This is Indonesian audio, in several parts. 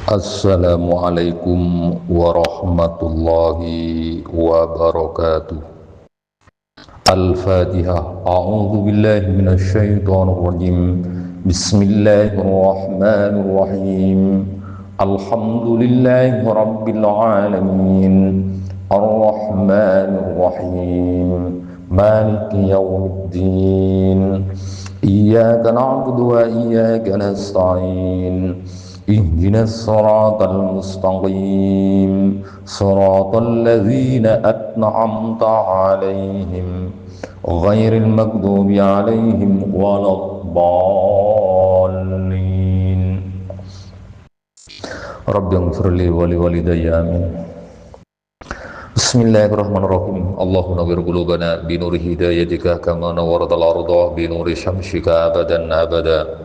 Assalamualaikum warahmatullahi wabarakatuh. Al-Fatihah. A'udzu billahi minasy syaithanir rajim. Bismillahirrahmanirrahim. Alhamdulillahi rabbil alamin. Ar-Rahmanir Rahim. Maliki yaumiddin. Iyyaka na'budu wa iyyaka nasta'in. Ihdinas siratal mustaqim, siratal ladzina an'amta 'alaihim ghairil maghdubi 'alaihim waladdallin. Rabbighfirli wa liwalidayya amin. Bismillahirrahmanirrahim. Allahumma nawwir qulubana bi nuri hidayatika kama nawwartal arda bi nuri syamsika abadan abada.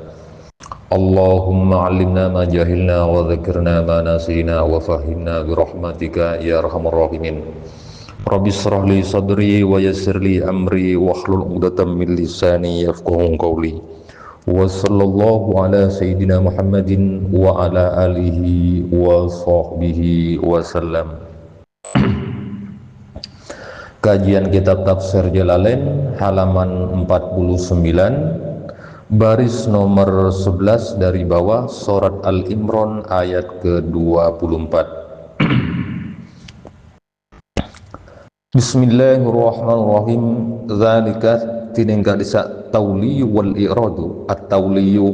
Allahumma 'allimna ma jahilna wa dzakirna ma nasina wa fahimna bi rahmatika ya arhamar rahimin. Rabbi shrah li sadri wa yassir li amri wahlul 'uqdatam min lisani yafqahu qawli. Wa sallallahu ala sayyidina Muhammadin wa ala alihi wa sahbihi wa sallam. Kajian kitab tafsir Jalalain halaman 49, baris nomor 11 dari bawah, surat Al-Imran ayat ke-24. Bismillahirrahmanirrahim. Dzalika tinengka disa tauliyu wal i'radu. At-tauliyu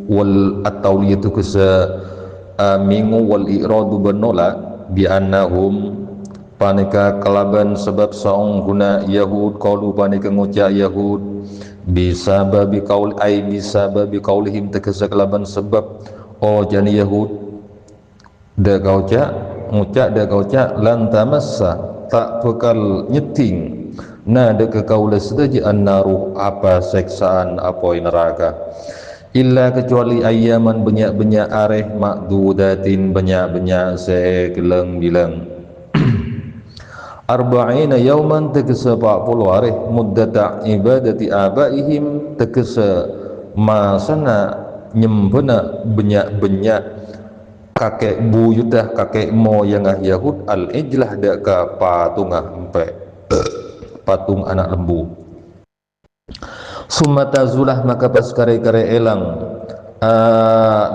wal at-tauliyatu kesa mingu wal i'radu benola bi annahum panika kalaban sebab saung guna Yahud qalu panika ngucap Yahud bisa babi kaul ai bisa babi kaulihim tekesa kelaban sebab jani Yahud da kauca ngucap da kauca lan tamassa tak bekal nyeting na da ke kaula sedaji annaru apa seksaan apa neraka illa kecuali ayaman banyak-banyak areh makdudatin banyak-banyak sekeleng bilang arba'ina yauman tegesa 40 hari muddata ibadati abaihim tegesa masana nyembena banyak-banyak kakek buyutah kakek moyang Yahud al-ijlah da ka patungah empe patung anak lembu. Sumata zulah maka pas kare-kare elang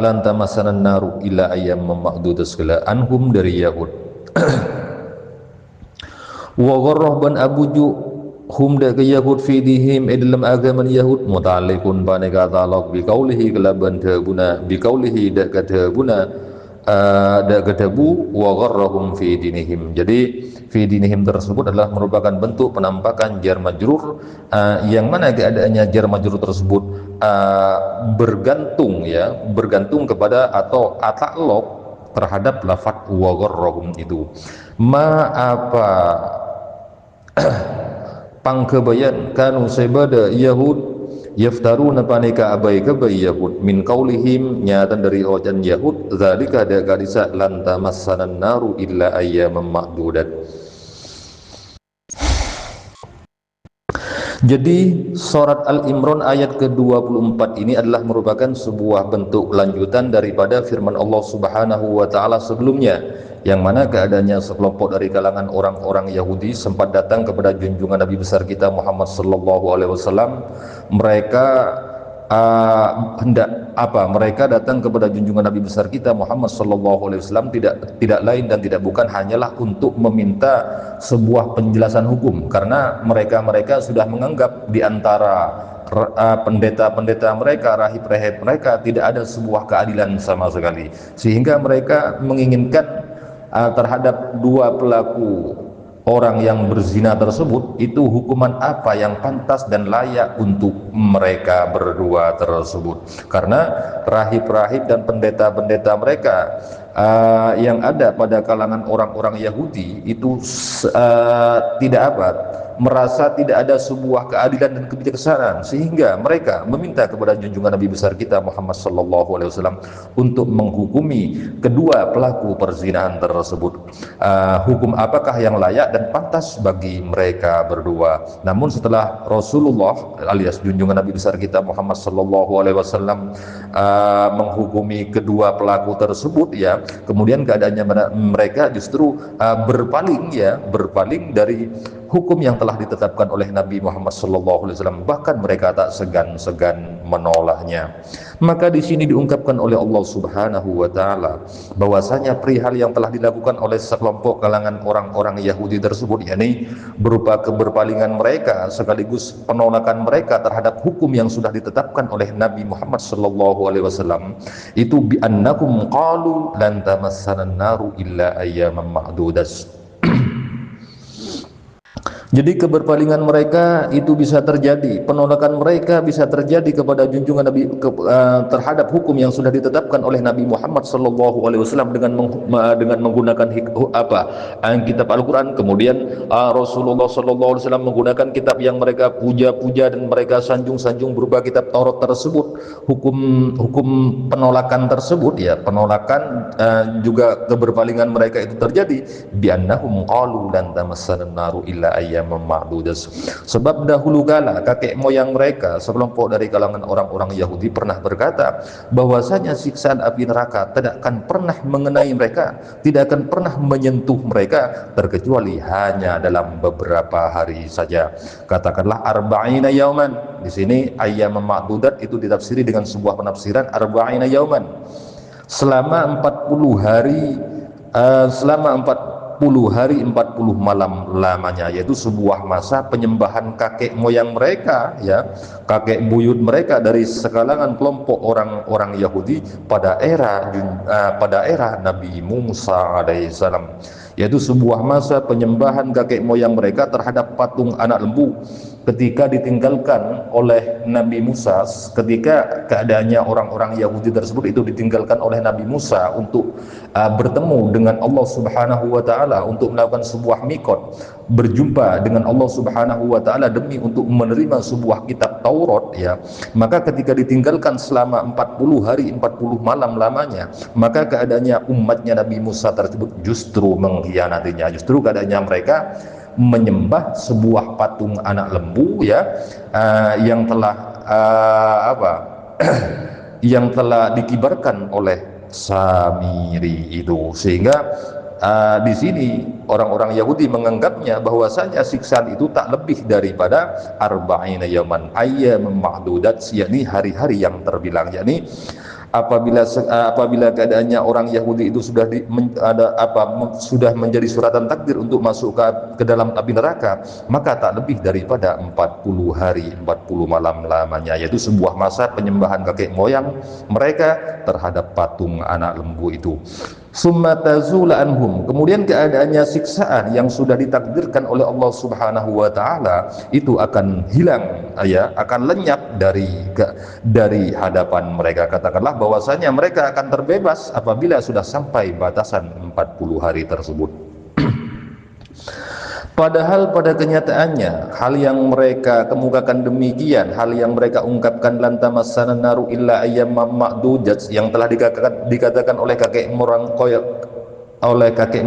lanta masanan naru ila ayam memakdudas kala anhum dari Yahud. Wa gharrahban abuju hum da ke Yahud fi dihim dalam agaman Yahud muta'alliqun banega ta'alluq bi qaulihi kalaban tabuna bi qaulihi da katabuna da katabu wa gharrahum fi dinihim. Jadi fi dinihim tersebut adalah merupakan bentuk penampakan jar majrur yang mana keadaannya jar majrur tersebut bergantung kepada atau ta'alluq terhadap lafaz wa gharrahum itu. Ma apa pangkebayan kanu sebada Yahud yaftaruna panika abai kebai Yahud min qaulihim nyatan dari ojan Yahud zalika ada gadisa lanta masanan naru illa ayyaman ma'dudat. Jadi surat Al-Imran ayat ke-24 ini adalah merupakan sebuah bentuk lanjutan daripada firman Allah Subhanahu wa taala sebelumnya, yang mana keadaannya sekelompok dari kalangan orang-orang Yahudi sempat datang kepada junjungan Nabi besar kita Muhammad sallallahu alaihi wasallam. Mereka mereka datang kepada junjungan Nabi besar kita Muhammad sallallahu alaihi wasallam tidak lain dan tidak bukan hanyalah untuk meminta sebuah penjelasan hukum, karena mereka sudah menganggap di antara pendeta-pendeta mereka, rahib-rahib mereka tidak ada sebuah keadilan sama sekali, sehingga mereka menginginkan terhadap dua pelaku orang yang berzina tersebut itu hukuman apa yang pantas dan layak untuk mereka berdua tersebut, karena rahib-rahib dan pendeta-pendeta mereka yang ada pada kalangan orang-orang Yahudi itu merasa tidak ada sebuah keadilan dan kebijaksanaan, sehingga mereka meminta kepada junjungan Nabi besar kita Muhammad sallallahu alaihi wasallam untuk menghukumi kedua pelaku perzinahan tersebut. Hukum apakah yang layak dan pantas bagi mereka berdua? Namun setelah Rasulullah alias junjungan Nabi besar kita Muhammad sallallahu alaihi wasallam menghukumi kedua pelaku tersebut, ya, kemudian keadaannya mereka justru berpaling dari hukum yang telah ditetapkan oleh Nabi Muhammad sallallahu alaihi wasallam, bahkan mereka tak segan-segan menolaknya. Maka di sini diungkapkan oleh Allah Subhanahu wa taala bahwasanya perihal yang telah dilakukan oleh sekelompok kalangan orang-orang Yahudi tersebut, yakni berupa keberpalingan mereka sekaligus penolakan mereka terhadap hukum yang sudah ditetapkan oleh Nabi Muhammad sallallahu alaihi wasallam, itu bi annakum qalu lan tamassana an-naru illa ayyaman ma'dudas. Jadi keberpalingan mereka itu bisa terjadi, penolakan mereka bisa terjadi kepada junjungan Nabi terhadap hukum yang sudah ditetapkan oleh Nabi Muhammad sallallahu alaihi wasallam dengan menggunakan kitab Al-Qur'an. Kemudian Rasulullah sallallahu alaihi wasallam menggunakan kitab yang mereka puja-puja dan mereka sanjung-sanjung berupa kitab Taurat tersebut. Hukum penolakan tersebut, ya, penolakan juga keberpalingan mereka itu terjadi bi annahum qalu lan tamassana an-naru illa ayyam ma'dudas. Sebab dahulu kala kakek moyang mereka, sekelompok dari kalangan orang-orang Yahudi, pernah berkata bahwasanya siksaan api neraka tidak akan pernah mengenai mereka, tidak akan pernah menyentuh mereka terkecuali hanya dalam beberapa hari saja. Katakanlah arba'ina yauman. Di sini ayyam ma'dudat itu ditafsiri dengan sebuah penafsiran arba'ina yauman, selama 40 hari, selama 40 hari 40 malam lamanya, yaitu sebuah masa penyembahan kakek moyang mereka, ya, kakek buyut mereka dari sekalangan kelompok orang-orang Yahudi pada era Nabi Musa alaihissalam, yaitu sebuah masa penyembahan kakek moyang mereka terhadap patung anak lembu ketika ditinggalkan oleh Nabi Musa, ketika keadaannya orang-orang Yahudi tersebut itu ditinggalkan oleh Nabi Musa untuk bertemu dengan Allah Subhanahu wa taala, untuk melakukan sebuah mikot, berjumpa dengan Allah Subhanahu wa taala demi untuk menerima sebuah kitab Taurat, ya. Maka ketika ditinggalkan selama 40 hari 40 malam lamanya, maka keadaannya umatnya Nabi Musa tersebut justru mengkhianatinya. Justru keadaannya mereka menyembah sebuah patung anak lembu, ya, yang telah yang telah dikibarkan oleh Samiri itu, sehingga di sini orang-orang Yahudi menganggapnya bahwasanya siksaan itu tak lebih daripada arba'ina yaman ayyam ma'dudat, yakni hari-hari yang terbilang, yakni apabila keadaannya orang Yahudi itu sudah menjadi suratan takdir untuk masuk ke dalam api neraka, maka tak lebih daripada 40 hari 40 malam lamanya, yaitu sebuah masa penyembahan kakek moyang mereka terhadap patung anak lembu itu. Summa tazula anhum, kemudian keadaannya siksaan yang sudah ditakdirkan oleh Allah Subhanahu wa taala itu akan hilang, ya, akan lenyap dari hadapan mereka. Katakanlah bahwasanya mereka akan terbebas apabila sudah sampai batasan 40 hari tersebut. Padahal pada kenyataannya hal yang mereka kemukakan demikian, hal yang mereka ungkapkan lan tamassana naru illa ayyamam ma'dudat, yang telah dikatakan oleh kakek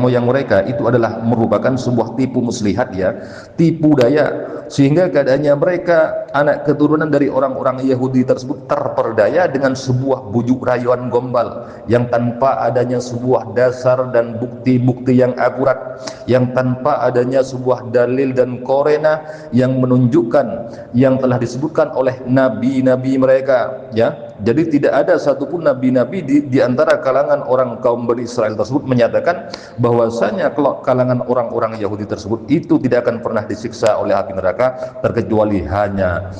moyang mereka itu adalah merupakan sebuah tipu muslihat, ya, tipu daya, sehingga keadaannya mereka anak keturunan dari orang-orang Yahudi tersebut terperdaya dengan sebuah bujuk rayuan gombal yang tanpa adanya sebuah dasar dan bukti-bukti yang akurat, yang tanpa adanya sebuah dalil dan korena yang menunjukkan yang telah disebutkan oleh nabi-nabi mereka, ya. Jadi tidak ada satupun nabi-nabi di antara kalangan orang kaum Bani Israel tersebut menyatakan bahwasanya kalangan orang-orang Yahudi tersebut itu tidak akan pernah disiksa oleh api neraka terkecuali hanya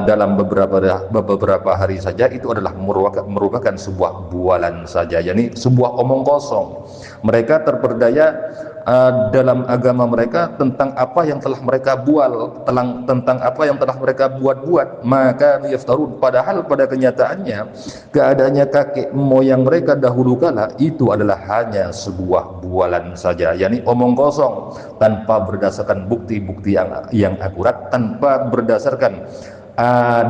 dalam beberapa hari saja. Itu adalah merupakan sebuah bualan saja, yakni sebuah omong kosong. Mereka terperdaya dalam agama mereka tentang apa yang telah mereka tentang apa yang telah mereka buat-buat, maka yaftarun, padahal pada kenyataannya keadaannya kakek moyang mereka dahulu kala itu adalah hanya sebuah bualan saja, yakni omong kosong tanpa berdasarkan bukti-bukti yang akurat, tanpa berdasarkan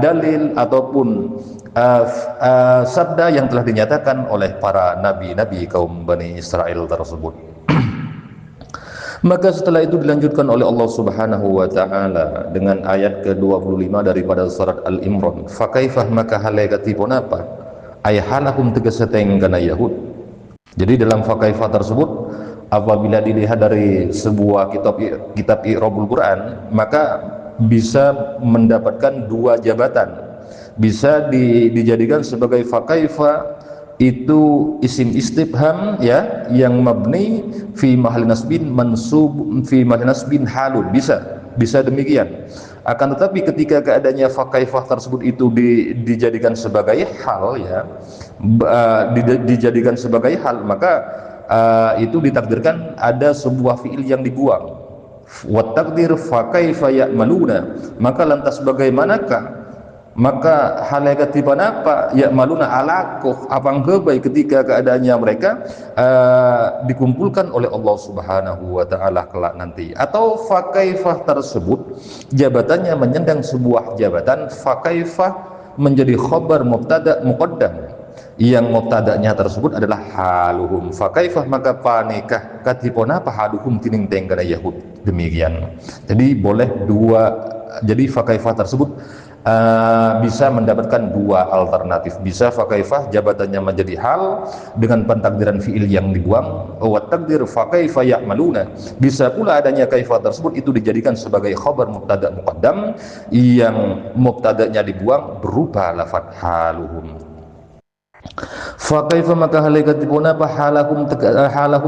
dalil ataupun sabda yang telah dinyatakan oleh para nabi-nabi kaum Bani Israel tersebut. Maka setelah itu dilanjutkan oleh Allah Subhanahu wa taala dengan ayat ke-25 daripada surat Al-Imran. Fakaifah, maka halagatipun apa? Ay halakum tegaseteng kana Yahud. Jadi dalam fakaifah tersebut, apabila dilihat dari sebuah kitab i'rabul Quran, maka bisa mendapatkan dua jabatan. Bisa dijadikan sebagai fakaifah itu isim istifham ya, yang mabni fi mahal nasbin mansub fi mahal nasbin halun, bisa demikian. Akan tetapi ketika keadaannya fakaifah tersebut itu dijadikan sebagai hal ya, dijadikan sebagai hal, maka itu ditakdirkan ada sebuah fiil yang dibuang. Wa takdir fakaifa ya'maluna, maka lantas bagaimanakah, maka halagatipun apa ya'maluna alakuh, apang kebaik ketika keadaannya mereka dikumpulkan oleh Allah Subhanahu wa taala kelak nanti. Atau fakaifah tersebut jabatannya menyandang sebuah jabatan, fakaifah menjadi khabar mubtada muqaddam, yang mubtadanya tersebut adalah haluhum. Fakaifah, maka panikah katipun apa haluhum tining tenggana Yahud, demikian. Jadi boleh dua, jadi fakaifah tersebut bisa mendapatkan dua alternatif. Bisa fakaifah jabatannya menjadi hal dengan pentakdiran fiil yang dibuang, wa takdir fakaifah ya'maluna. Bisa pula adanya kaifah tersebut itu dijadikan sebagai khabar mubtada muqaddam yang mubtadanya dibuang berupa lafaz haluhum. Fakaifa, maka halagatipun apa halahum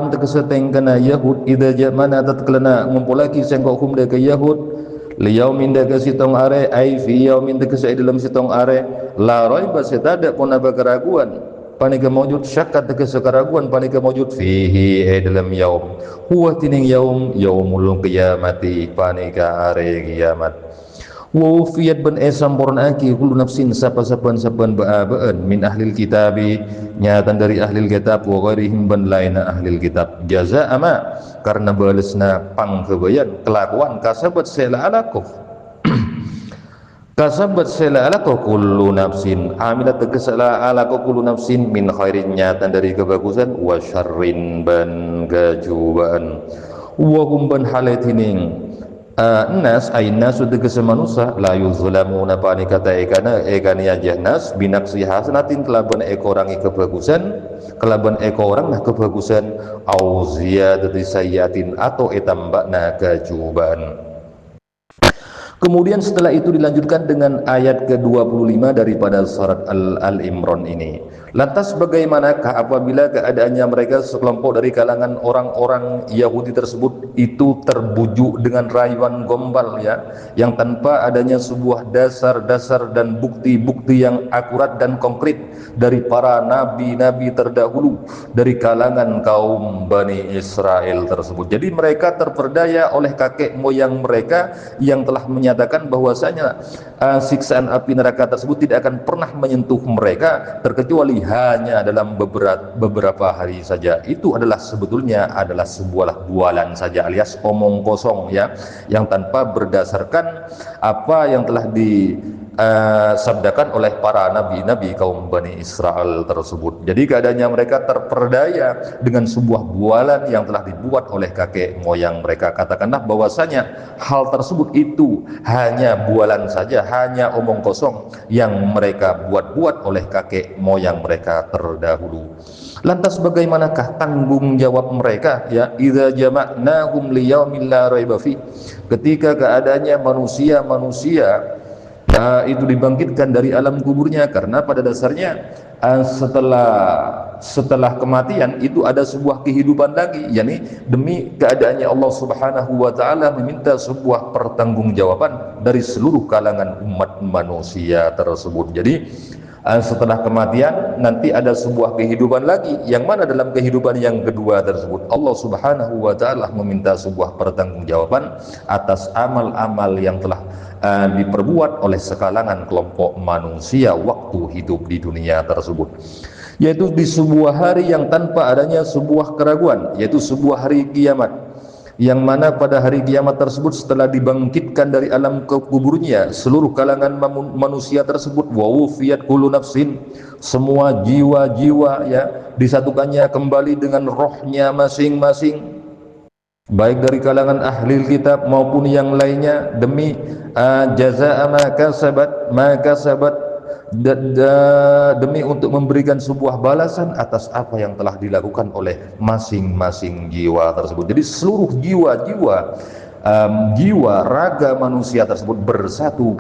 tegeseteng kana Yahud idza jamana tatklana ngumpulaki sengkokum deka Yahud liyaumin daga sitong are ai fi yaumin daga sa dalam sitong are la raiba setada pun apa keraguan panika maujud syakkat daga sekeraguan panika maujud fihi dalam yaum huwa tining yaum yaumul qiyamati panika are kiamat. Wa ufiyat ban sampurnaki kullu nafsin sapan ba'abaan min ahlil kitabi, nyatan dari ahlil kitab, wa ghairihim ban laina ahlil kitab, jaza ama karena balasna pangkebayan kelakuan kasabat sela alaku kasabat sela alaku kullu nafsin amilat kesala alaku kullu nafsin min khairin, nyatan dari kebagusan, wa syarrin ban kejubaan, wa hum ban halatining nas ay nasu tegese manusia la yuzlamuna panikata ekana aja nas binaksi hasanatin kelaban ekorangi kebagusan, kelaban ekorang nah kebagusan, au ziyadati sayyatin atau etambakna kejuban. Kemudian setelah itu dilanjutkan dengan ayat ke-25 daripada surat Al-Imran ini. Lantas bagaimanakah apabila keadaannya mereka sekelompok dari kalangan orang-orang Yahudi tersebut itu terbujuk dengan rayuan gombal ya, yang tanpa adanya sebuah dasar-dasar dan bukti-bukti yang akurat dan konkret dari para nabi-nabi terdahulu dari kalangan kaum Bani Israel tersebut. Jadi mereka terperdaya oleh kakek moyang mereka yang telah menyatakan bahwasanya siksaan api neraka tersebut tidak akan pernah menyentuh mereka terkecuali hanya dalam beberapa hari saja. Itu adalah sebetulnya adalah sebuah bualan saja alias omong kosong ya, yang tanpa berdasarkan apa yang telah disabdakan oleh para nabi-nabi kaum Bani Israel tersebut. Jadi keadaannya mereka terperdaya dengan sebuah bualan yang telah dibuat oleh kakek moyang mereka. Katakanlah bahwasanya hal tersebut itu hanya bualan saja, hanya omong kosong yang mereka buat-buat oleh kakek moyang mereka terdahulu. Lantas bagaimanakah tanggung jawab mereka ya, idza jama'nahum liyaumin la raiba fi, ketika keadaannya manusia itu dibangkitkan dari alam kuburnya, karena pada dasarnya setelah kematian itu ada sebuah kehidupan lagi, yakni demi keadaannya Allah Subhanahu wa taala meminta sebuah pertanggungjawaban dari seluruh kalangan umat manusia tersebut. Jadi Setelah kematian nanti ada sebuah kehidupan lagi, yang mana dalam kehidupan yang kedua tersebut Allah Subhanahu wa taala meminta sebuah pertanggungjawaban atas amal-amal yang telah diperbuat oleh sekalangan kelompok manusia waktu hidup di dunia tersebut, yaitu di sebuah hari yang tanpa adanya sebuah keraguan, yaitu sebuah hari kiamat, yang mana pada hari kiamat tersebut setelah dibangkitkan dari alam kuburnya seluruh kalangan manusia tersebut, wa wufiyat kullu nafsin, semua jiwa-jiwa ya disatukannya kembali dengan rohnya masing-masing, baik dari kalangan ahli kitab maupun yang lainnya, demi jazaa ma kasabat, demi untuk memberikan sebuah balasan atas apa yang telah dilakukan oleh masing-masing jiwa tersebut. Jadi seluruh jiwa raga manusia tersebut bersatu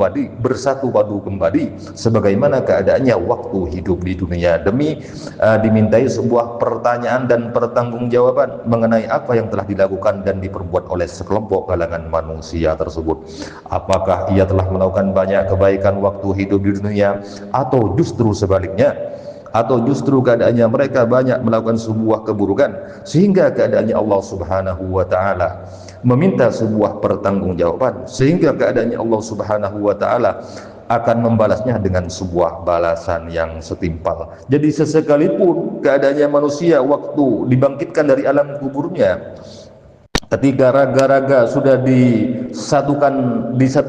padu kembali sebagaimana keadaannya waktu hidup di dunia, demi dimintai sebuah pertanyaan dan pertanggungjawaban mengenai apa yang telah dilakukan dan diperbuat oleh sekelompok kalangan manusia tersebut. Apakah ia telah melakukan banyak kebaikan waktu hidup di dunia, atau justru sebaliknya, atau justru keadaannya mereka banyak melakukan sebuah keburukan sehingga keadaannya Allah Subhanahu wa taala meminta sebuah pertanggungjawaban, sehingga keadaannya Allah Subhanahu wa taala akan membalasnya dengan sebuah balasan yang setimpal. Jadi sesekalipun keadaannya manusia waktu dibangkitkan dari alam kuburnya, ketika raga-raga sudah disatu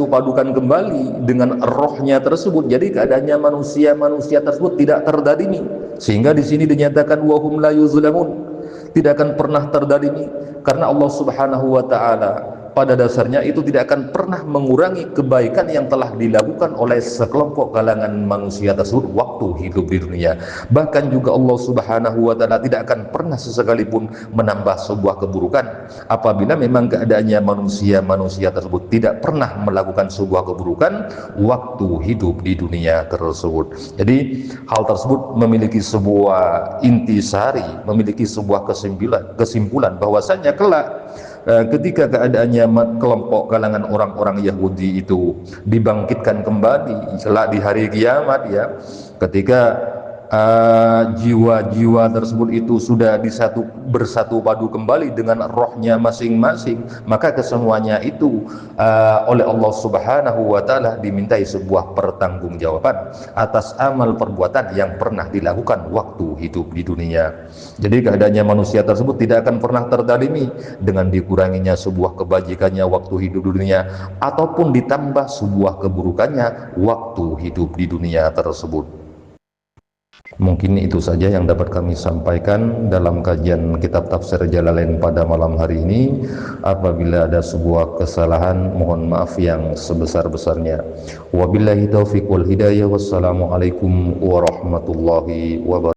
padukan kembali dengan rohnya tersebut, jadi keadaannya manusia tersebut tidak terdalimi, sehingga di sini dinyatakan wahum la yuzlamun, tidak akan pernah terdalimi, karena Allah Subhanahu wa taala pada dasarnya itu tidak akan pernah mengurangi kebaikan yang telah dilakukan oleh sekelompok kalangan manusia tersebut waktu hidup di dunia. Bahkan juga Allah Subhanahu wa taala tidak akan pernah sesekalipun menambah sebuah keburukan apabila memang keadaannya manusia tersebut tidak pernah melakukan sebuah keburukan waktu hidup di dunia tersebut. Jadi hal tersebut memiliki sebuah intisari, memiliki sebuah kesimpulan bahwasanya kelak ketika keadaannya kelompok kalangan orang-orang Yahudi itu dibangkitkan kembali kelak di hari kiamat ya, ketika jiwa-jiwa tersebut itu sudah bersatu padu kembali dengan rohnya masing-masing, maka kesemuanya itu oleh Allah Subhanahu wa taala dimintai sebuah pertanggungjawaban atas amal perbuatan yang pernah dilakukan waktu hidup di dunia. Jadi keadaannya manusia tersebut tidak akan pernah terdalimi dengan dikuranginya sebuah kebajikannya waktu hidup di dunia, ataupun ditambah sebuah keburukannya waktu hidup di dunia tersebut. Mungkin itu saja yang dapat kami sampaikan dalam kajian kitab tafsir Jalalain pada malam hari ini. Apabila ada sebuah kesalahan, mohon maaf yang sebesar-besarnya. Wabillahi taufiq wal hidayah. Wassalamualaikum warahmatullahi wabarakatuh.